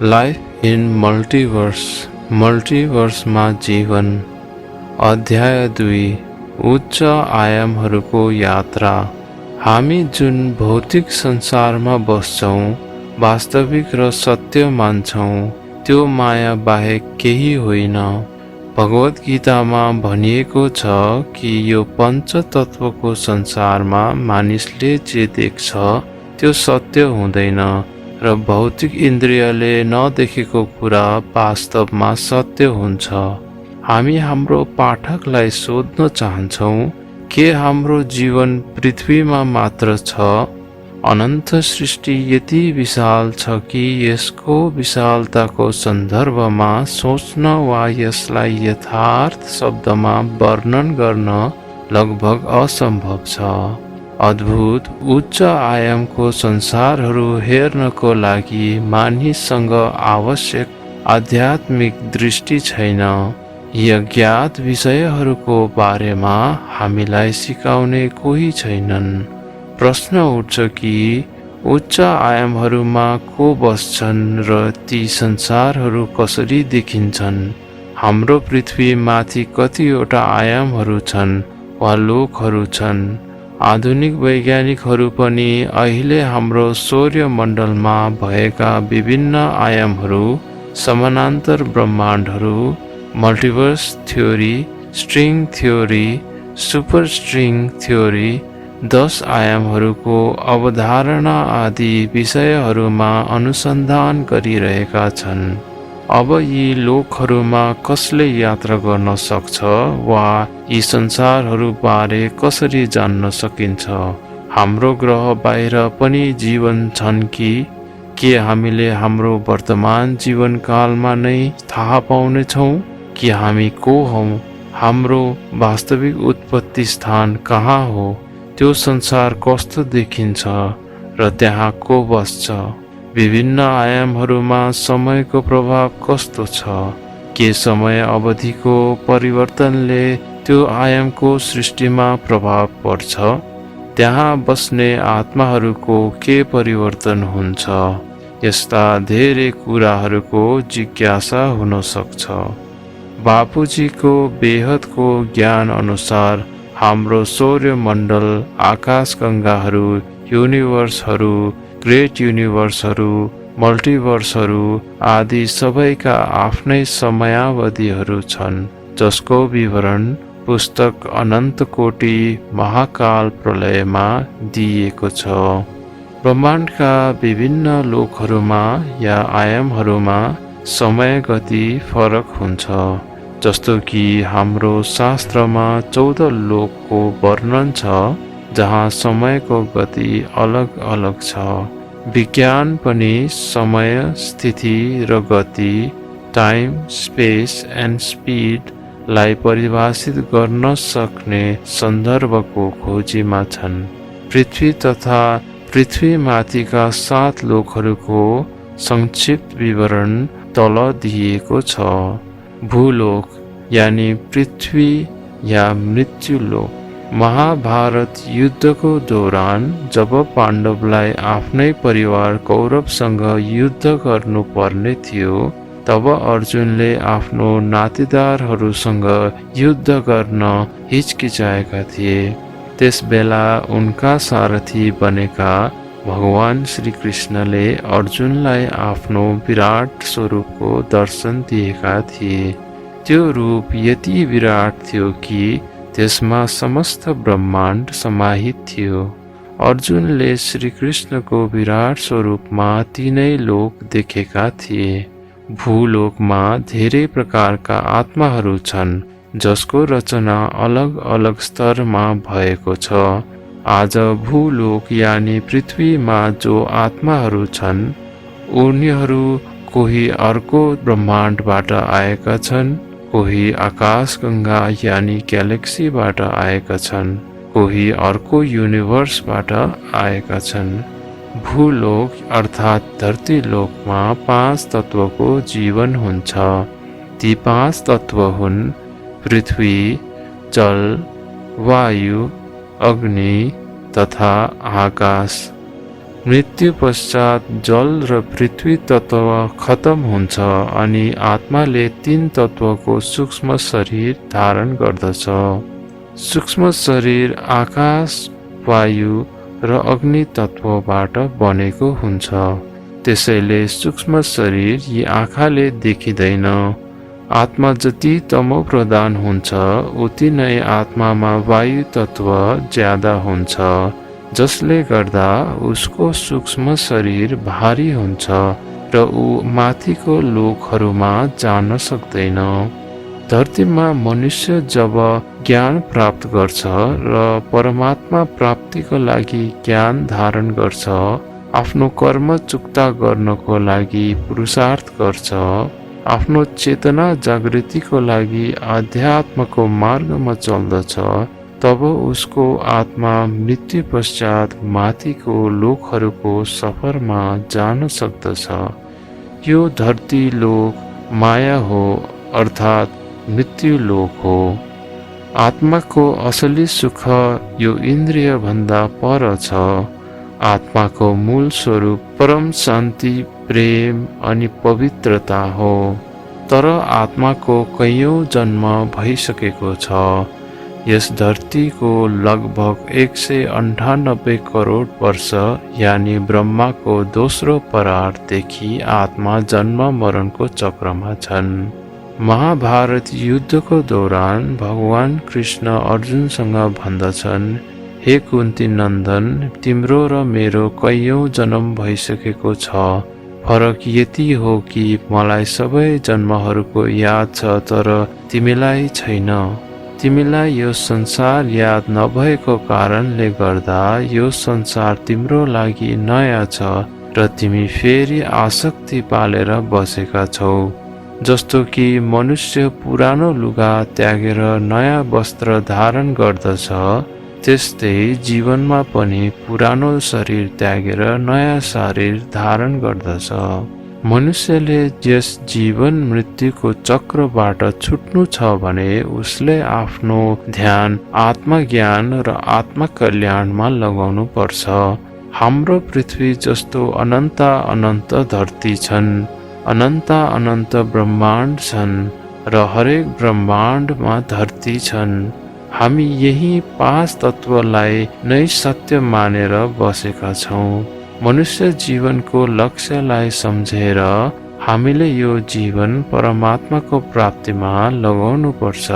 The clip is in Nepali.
लाइफ इन मल्टिवर्स, मल्टिवर्समा जीवन। अध्याय 2, उच्च आयामहरूको यात्रा। हामी जुन भौतिक संसारमा बस्छौँ, वास्तविक र सत्य मान्छौँ, त्यो माया बाहेक केही होइन। भगवत गीतामा भनिएको छ कि यो पञ्चतत्वको संसारमा मानिसले जे देख्छ त्यो सत्य हुँदैन र भौतिक इन्द्रियले नदेखेको कुरा वास्तवमा सत्य हुन्छ। हामी हाम्रो पाठकलाई सोध्न चाहन्छौँ, के हाम्रो जीवन पृथ्वीमा मात्र छ? अनन्त सृष्टि यति विशाल छ कि यसको विशालताको सन्दर्भमा सोच्न वा यसलाई यथार्थ शब्दमा वर्णन गर्न लगभग असम्भव छ। अद्भुत उच्च आयामको संसारहरू हेर्नको लागि मानिससँग आवश्यक आध्यात्मिक दृष्टि छैन। यी अज्ञात विषयहरूको बारेमा हामीलाई सिकाउने कोही छैनन्। प्रश्न उठ्छ कि उच्च आयामहरूमा को बस्छन् र ती संसारहरू कसरी देखिन्छन्? हाम्रो पृथ्वीमाथि कतिवटा आयामहरू छन् वा लोकहरू छन्? आधुनिक वैज्ञानिकहरू पनि अहिले हाम्रो सौर्यमण्डलमा भएका विभिन्न आयामहरू, समानान्तर ब्रह्माण्डहरू, multiverse theory, string theory, super string theory, 10 आयामहरूको अवधारणा आदि विषयहरूमा अनुसन्धान गरिरहेका छन्। अब यी लोकहरूमा कसले यात्रा गर्न सक्छ वा यी संसारहरू बारे कसरी जान्न सकिन्छ? हाम्रो ग्रह बाहिर पनि जीवन छन् कि? के हामीले हाम्रो वर्तमान जीवनकालमा नै थाहा पाउनेछौँ कि हामी को हौँ? हाम्रो वास्तविक उत्पत्ति स्थान कहाँ हो? त्यो संसार कस्तो देखिन्छ र त्यहाँ को बस्छ? विभिन्न आयामहरूमा समयको प्रभाव कस्तो छ? के समय अवधिको परिवर्तनले त्यो आयामको सृष्टिमा प्रभाव पर्छ? त्यहाँ बस्ने आत्माहरूको के परिवर्तन हुन्छ? यस्ता धेरै कुराहरूको जिज्ञासा हुन सक्छ। बापुजीको बेहदको ज्ञान अनुसार हाम्रो सौर्यमण्डल, आकाशगङ्गाहरू, युनिभर्सहरू, ग्रेट युनिभर्सहरू, मल्टिभर्सहरू आदि सबैका आफ्नै समयावधिहरू छन्, जसको विवरण पुस्तक अनन्तकोटी महाकाल प्रलयमा दिइएको छ। ब्रह्माण्डका विभिन्न लोकहरूमा या आयामहरूमा समय गति फरक हुन्छ, जस्तो कि हाम्रो शास्त्रमा 14 लोकको वर्णन छ जहाँ समयको गति अलग अलग छ। विज्ञान पनि समय, स्थिति र गति, टाइम, स्पेस एन्ड स्पिड लाई परिभाषित गर्न सक्ने सन्दर्भको खोजीमा छन्। पृथ्वी तथा पृथ्वीमाथिका 7 लोकहरूको संक्षिप्त विवरण तल दिइएको छ। भूलोक यानी पृथ्वी या मृत्युलोक। महाभारत युद्धको दौरान जब पाण्डवलाई आफ्नै परिवार कौरवसँग युद्ध गर्नुपर्ने थियो, तब अर्जुनले आफ्नो नातेदारहरूसँग युद्ध गर्न हिचकिचाएका थिए। त्यसबेला उनका सारथी बनेका भगवान श्रीकृष्णले अर्जुनलाई आफ्नो विराट स्वरूपको दर्शन दिएका थिए। त्यो रूप यति विराट थियो कि त्यसमा समस्त ब्रह्माण्ड समाहित थियो। अर्जुनले श्रीकृष्णको विराट स्वरूपमा तीनै लोक देखेका थिए। भूलोकमा धेरै प्रकारका आत्माहरू छन्, जसको रचना अलग अलग स्तरमा भएको छ। आज भूलोक यानी पृथ्वीमा जो आत्माहरू छन्, उनीहरू कोही अर्को ब्रह्माण्डबाट आएका छन्, कोही आकाशगङ्गा यानी ग्यालेक्सीबाट आएका छन्, कोही अर्को युनिभर्सबाट आएका छन्। भूलोक अर्थात् धरतीलोकमा 5 तत्वको जीवन हुन्छ। ती 5 तत्व हुन् पृथ्वी, जल, वायु, अग्नि तथा आकाश। मृत्यु पश्चात जल र पृथ्वी तत्व खत्म हुन्छ अनि आत्माले तीन तत्वको सूक्ष्म शरीर धारण गर्दछ। सूक्ष्म शरीर आकाश, वायु र अग्नि तत्वबाट बनेको हुन्छ। त्यसैले सूक्ष्म शरीर यी आँखाले देखिँदैन। आत्मा जति तमो प्रधान हुन्छ उति नै आत्मामा वायु तत्व ज्यादा हुन्छ, जसले गर्दा उसको सूक्ष्म शरीर भारी हुन्छ र ऊ माथिको लोकहरूमा जान सक्दैन। धरतीमा मनुष्य जब ज्ञान प्राप्त गर्छ र परमात्मा प्राप्तिको लागि ज्ञान धारण गर्छ, आफ्नो कर्म चुक्ता गर्नको लागि पुरुषार्थ गर्छ, आफ्नो चेतना जागृतिको लागि अध्यात्मको मार्गमा चल्दछ, तब उसको आत्मा मृत्यु पश्चात माथिको लोकहरूको सफरमा जान सक्दछ। यो धरती लोक माया हो, अर्थात् मृत्यु लोक हो। आत्माको असली सुख यो इन्द्रिय भन्दा पर छ। आत्माको मूल स्वरूप परम शान्ति, प्रेम अनि पवित्रता हो। तर आत्माको कैयौं जन्म भइसकेको छ। यस धरतीको लगभग 198 करोड वर्ष यानि ब्रह्माको दोस्रो परारदेखि आत्मा जन्म मरणको चक्रमा छन्। महाभारत युद्धको दौरान भगवान कृष्ण अर्जुनसँग भन्दछन्, हे कुन्ती नन्दन, तिम्रो र मेरो कैयौं जन्म भइसकेको छ। फरक यति हो कि मलाई सबै जन्महरूको याद छ, तर तिमीलाई छैन। तिमीलाई यो संसार याद नभएको कारणले गर्दा यो संसार तिम्रो लागि नयाँ छ र तिमी फेरि आसक्ति पालेर बसेका छौ। जस्तो कि मनुष्य पुरानो लुगा त्यागेर नयाँ वस्त्र धारण गर्दछ, त्यस्तै जीवनमा पनि पुरानो शरीर त्यागेर नयाँ शरीर धारण गर्दछ। मनुष्यले यस जीवन मृत्युको चक्रबाट छुट्नु छ भने उसले आफ्नो ध्यान आत्मज्ञान र आत्मकल्याणमा लगाउनु पर्छ। हाम्रो पृथ्वी जस्तो अनन्त अनन्त धरती छन्, अनन्त अनन्त ब्रह्माण्ड छन् र हरेक ब्रह्माण्डमा धरती छन्। हामी यही 5 तत्वलाई नै सत्य मानेर बसेका छौँ। मनुष्य जीवनको लक्ष्यलाई सम्झेर हामीले यो जीवन परमात्माको प्राप्तिमा लगाउनु पर्छ।